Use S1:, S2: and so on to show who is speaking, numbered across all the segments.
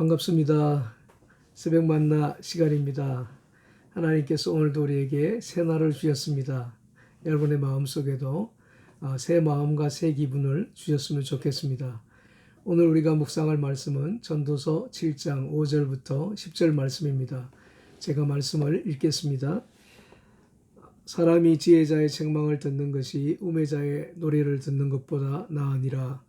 S1: 반갑습니다. 새벽 만나 시간입니다. 하나님께서 오늘도 우리에게 새 날을 주셨습니다. 여러분의 마음속에도 새 마음과 새 기분을 주셨으면 좋겠습니다. 오늘 우리가 묵상할 말씀은 전도서 7장 5절부터 10절 말씀입니다. 제가 말씀을 읽겠습니다. 사람이 지혜자의 책망을 듣는 것이 우매자의 노래를 듣는 것보다 나으니라.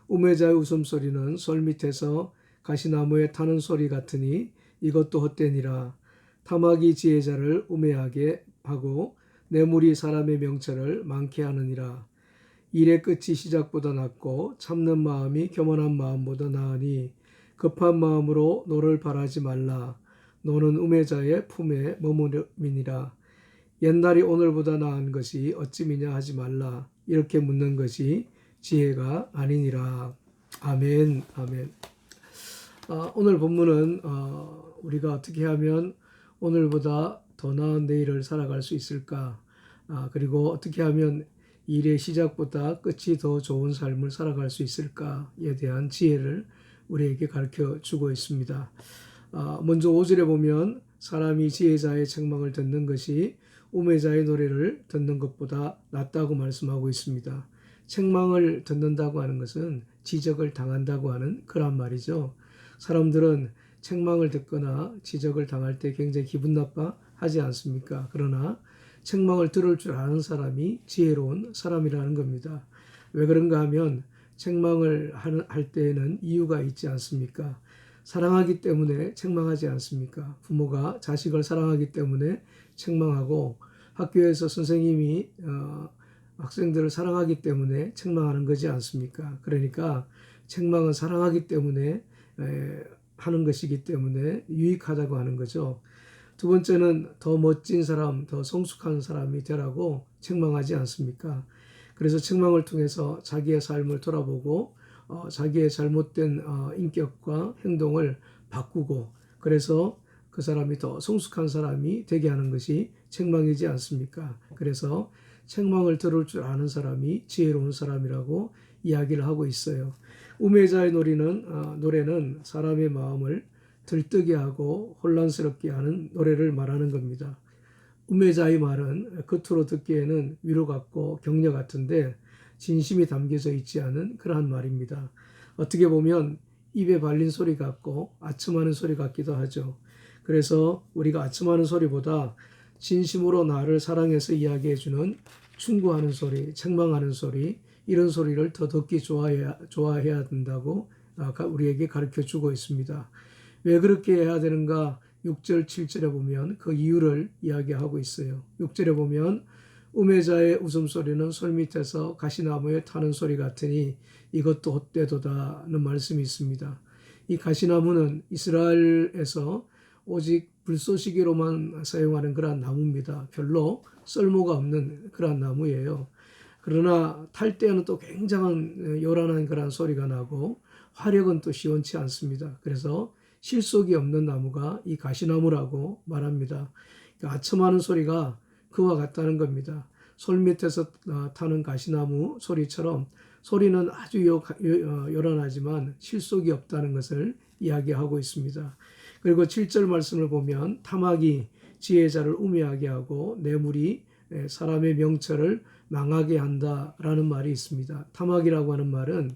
S1: 우매자의 웃음소리는 솔 밑에서 가시나무에 타는 소리 같으니 이것도 헛되니라. 탐악이 지혜자를 우매하게 하고 뇌물이 사람의 명철을 많게 하느니라. 일의 끝이 시작보다 낫고 참는 마음이 교만한 마음보다 나으니 급한 마음으로 노를 바라지 말라. 노는 우매자의 품에 머무름이니라. 옛날이 오늘보다 나은 것이 어찌미냐 하지 말라. 이렇게 묻는 것이 지혜가 아니니라. 아멘. 아멘. 오늘 본문은 우리가 어떻게 하면 오늘보다 더 나은 내일을 살아갈 수 있을까? 그리고 어떻게 하면 일의 시작보다 끝이 더 좋은 삶을 살아갈 수 있을까에 대한 지혜를 우리에게 가르쳐 주고 있습니다. 먼저 5절에 보면 사람이 지혜자의 책망을 듣는 것이 우매자의 노래를 듣는 것보다 낫다고 말씀하고 있습니다. 책망을 듣는다고 하는 것은 지적을 당한다고 하는 그런 말이죠. 사람들은 책망을 듣거나 지적을 당할 때 굉장히 기분 나빠하지 않습니까? 그러나 책망을 들을 줄 아는 사람이 지혜로운 사람이라는 겁니다. 왜 그런가 하면 책망을 할 때에는 이유가 있지 않습니까? 사랑하기 때문에 책망하지 않습니까? 부모가 자식을 사랑하기 때문에 책망하고 학교에서 선생님이 학생들을 사랑하기 때문에 책망하는 거지 않습니까? 그러니까 책망은 사랑하기 때문에 하는 것이기 때문에 유익하다고 하는 거죠. 두 번째는 더 멋진 사람, 더 성숙한 사람이 되라고 책망하지 않습니까? 그래서 책망을 통해서 자기의 삶을 돌아보고 자기의 잘못된 인격과 행동을 바꾸고 그래서 그 사람이 더 성숙한 사람이 되게 하는 것이 책망이지 않습니까? 그래서 책망을 들을 줄 아는 사람이 지혜로운 사람이라고 이야기를 하고 있어요. 우매자의 노래는 사람의 마음을 들뜨게 하고 혼란스럽게 하는 노래를 말하는 겁니다. 우매자의 말은 겉으로 듣기에는 위로 같고 격려 같은데 진심이 담겨져 있지 않은 그러한 말입니다. 어떻게 보면 입에 발린 소리 같고 아첨하는 소리 같기도 하죠. 그래서 우리가 아첨하는 소리보다 진심으로 나를 사랑해서 이야기해주는 충고하는 소리, 책망하는 소리 이런 소리를 더 듣기 좋아해야 된다고 우리에게 가르쳐주고 있습니다. 왜 그렇게 해야 되는가? 6절, 7절에 보면 그 이유를 이야기하고 있어요. 6절에 보면 우매자의 웃음소리는 솔 밑에서 가시나무에 타는 소리 같으니 이것도 헛되도다는 말씀이 있습니다. 이 가시나무는 이스라엘에서 오직 불쏘시개로만 사용하는 그러한 나무입니다. 별로 쓸모가 없는 그러한 나무예요. 그러나 탈 때는 또 굉장한 요란한 그런 소리가 나고 화력은 또 시원치 않습니다. 그래서 실속이 없는 나무가 이 가시나무라고 말합니다. 아첨하는 소리가 그와 같다는 겁니다. 솔 밑에서 타는 가시나무 소리처럼 소리는 아주 요란하지만 실속이 없다는 것을 이야기하고 있습니다. 그리고 7절 말씀을 보면 탐악이 지혜자를 우매하게 하고 뇌물이 사람의 명철을 망하게 한다라는 말이 있습니다. 탐악이라고 하는 말은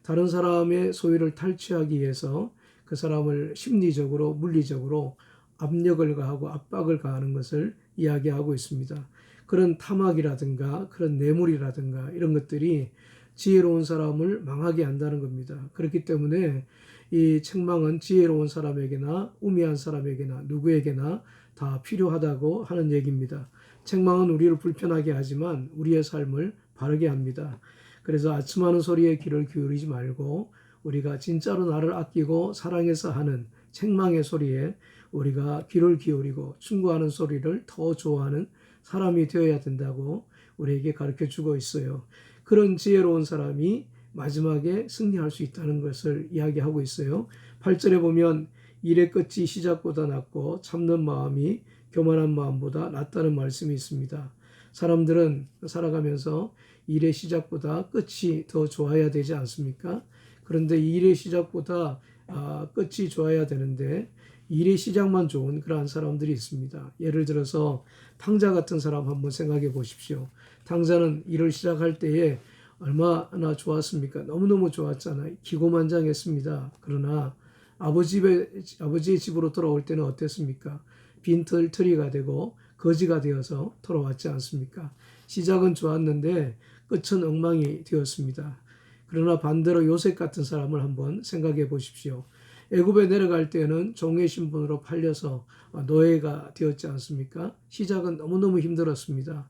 S1: 다른 사람의 소유를 탈취하기 위해서 그 사람을 심리적으로 물리적으로 압력을 가하고 압박을 가하는 것을 이야기하고 있습니다. 그런 탐악이라든가 그런 뇌물이라든가 이런 것들이 지혜로운 사람을 망하게 한다는 겁니다. 그렇기 때문에 이 책망은 지혜로운 사람에게나 우매한 사람에게나 누구에게나 다 필요하다고 하는 얘기입니다. 책망은 우리를 불편하게 하지만 우리의 삶을 바르게 합니다. 그래서 아첨하는 소리에 귀를 기울이지 말고 우리가 진짜로 나를 아끼고 사랑해서 하는 책망의 소리에 우리가 귀를 기울이고 충고하는 소리를 더 좋아하는 사람이 되어야 된다고 우리에게 가르쳐주고 있어요. 그런 지혜로운 사람이 마지막에 승리할 수 있다는 것을 이야기하고 있어요. 8절에 보면 일의 끝이 시작보다 낫고 참는 마음이 교만한 마음보다 낫다는 말씀이 있습니다. 사람들은 살아가면서 일의 시작보다 끝이 더 좋아야 되지 않습니까? 그런데 일의 시작보다 끝이 좋아야 되는데 일의 시작만 좋은 그러한 사람들이 있습니다. 예를 들어서 탕자 같은 사람 한번 생각해 보십시오. 탕자는 일을 시작할 때에 얼마나 좋았습니까? 너무너무 좋았잖아요. 기고만장했습니다. 그러나 아버지의 집으로 돌아올 때는 어땠습니까? 빈털터리가 되고 거지가 되어서 돌아왔지 않습니까? 시작은 좋았는데 끝은 엉망이 되었습니다. 그러나 반대로 요셉 같은 사람을 한번 생각해 보십시오. 애굽에 내려갈 때는 종의 신분으로 팔려서 노예가 되었지 않습니까? 시작은 너무너무 힘들었습니다.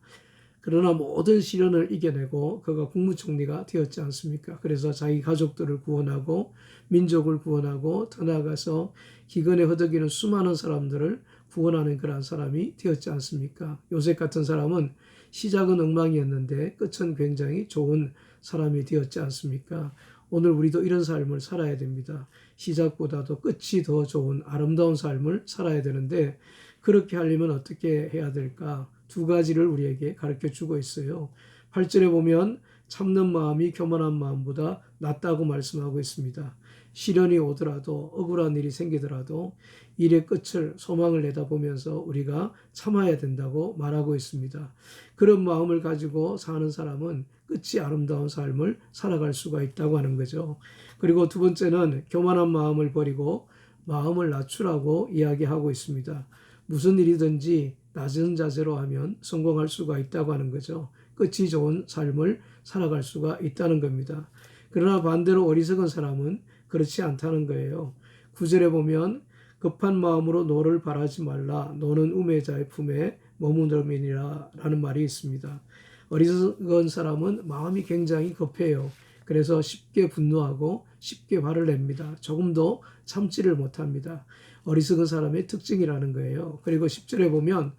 S1: 그러나 모든 시련을 이겨내고 그가 국무총리가 되었지 않습니까? 그래서 자기 가족들을 구원하고 민족을 구원하고 더 나아가서 기근에 허덕이는 수많은 사람들을 구원하는 그러한 사람이 되었지 않습니까? 요셉 같은 사람은 시작은 엉망이었는데 끝은 굉장히 좋은 사람이 되었지 않습니까? 오늘 우리도 이런 삶을 살아야 됩니다. 시작보다도 끝이 더 좋은 아름다운 삶을 살아야 되는데 그렇게 하려면 어떻게 해야 될까? 두 가지를 우리에게 가르쳐 주고 있어요. 8절에 보면 참는 마음이 교만한 마음보다 낫다고 말씀하고 있습니다. 시련이 오더라도 억울한 일이 생기더라도 일의 끝을 소망을 내다보면서 우리가 참아야 된다고 말하고 있습니다. 그런 마음을 가지고 사는 사람은 끝이 아름다운 삶을 살아갈 수가 있다고 하는 거죠. 그리고 두 번째는 교만한 마음을 버리고 마음을 낮추라고 이야기하고 있습니다. 무슨 일이든지 낮은 자세로 하면 성공할 수가 있다고 하는 거죠. 끝이 좋은 삶을 살아갈 수가 있다는 겁니다. 그러나 반대로 어리석은 사람은 그렇지 않다는 거예요. 9절에 보면 급한 마음으로 노를 바라지 말라. 노는 우매자의 품에 머무름이니라 라는 말이 있습니다. 어리석은 사람은 마음이 굉장히 급해요. 그래서 쉽게 분노하고 쉽게 화를 냅니다. 조금도 참지를 못합니다. 어리석은 사람의 특징이라는 거예요. 그리고 10절에 보면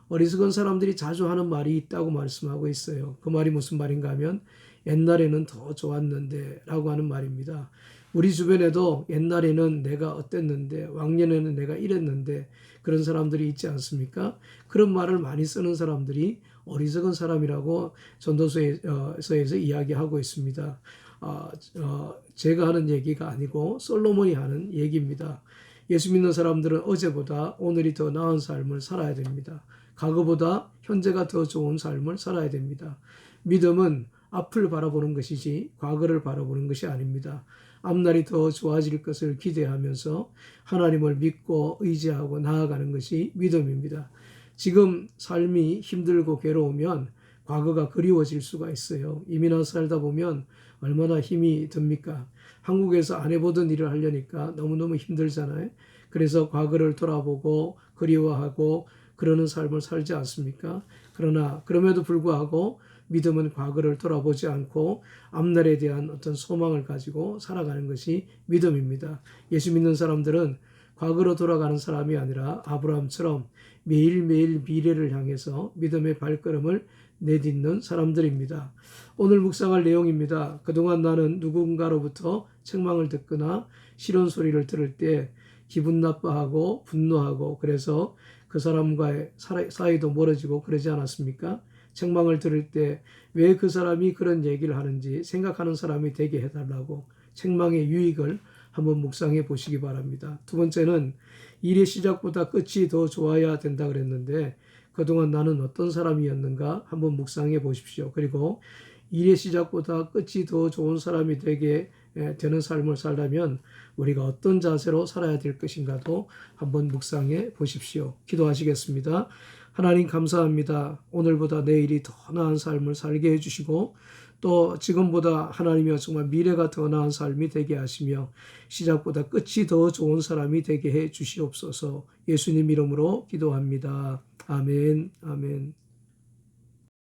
S1: 어리석은 사람들이 자주 하는 말이 있다고 말씀하고 있어요. 그 말이 무슨 말인가 하면 옛날에는 더 좋았는데 라고 하는 말입니다. 우리 주변에도 옛날에는 내가 어땠는데 왕년에는 내가 이랬는데 그런 사람들이 있지 않습니까? 그런 말을 많이 쓰는 사람들이 어리석은 사람이라고 전도서에서 이야기하고 있습니다. 제가 하는 얘기가 아니고 솔로몬이 하는 얘기입니다. 예수 믿는 사람들은 어제보다 오늘이 더 나은 삶을 살아야 됩니다. 과거보다 현재가 더 좋은 삶을 살아야 됩니다. 믿음은 앞을 바라보는 것이지 과거를 바라보는 것이 아닙니다. 앞날이 더 좋아질 것을 기대하면서 하나님을 믿고 의지하고 나아가는 것이 믿음입니다. 지금 삶이 힘들고 괴로우면 과거가 그리워질 수가 있어요. 이민아 살다 보면 얼마나 힘이 듭니까? 한국에서 안 해보던 일을 하려니까 너무너무 힘들잖아요. 그래서 과거를 돌아보고 그리워하고 그러는 삶을 살지 않습니까? 그러나 그럼에도 불구하고 믿음은 과거를 돌아보지 않고 앞날에 대한 어떤 소망을 가지고 살아가는 것이 믿음입니다. 예수 믿는 사람들은 과거로 돌아가는 사람이 아니라 아브라함처럼 매일매일 미래를 향해서 믿음의 발걸음을 내딛는 사람들입니다. 오늘 묵상할 내용입니다. 그동안 나는 누군가로부터 책망을 듣거나 싫은 소리를 들을 때 기분 나빠하고 분노하고 그래서 그 사람과의 사이도 멀어지고 그러지 않았습니까? 책망을 들을 때 왜 그 사람이 그런 얘기를 하는지 생각하는 사람이 되게 해달라고 책망의 유익을 한번 묵상해 보시기 바랍니다. 두 번째는 일의 시작보다 끝이 더 좋아야 된다 그랬는데 그동안 나는 어떤 사람이었는가 한번 묵상해 보십시오. 그리고 일의 시작보다 끝이 더 좋은 사람이 되는 삶을 살려면 우리가 어떤 자세로 살아야 될 것인가도 한번 묵상해 보십시오. 기도하시겠습니다. 하나님 감사합니다. 오늘보다 내일이 더 나은 삶을 살게 해주시고 또 지금보다 하나님이여 정말 미래가 더 나은 삶이 되게 하시며 시작보다 끝이 더 좋은 사람이 되게 해 주시옵소서. 예수님 이름으로 기도합니다. 아멘. 아멘.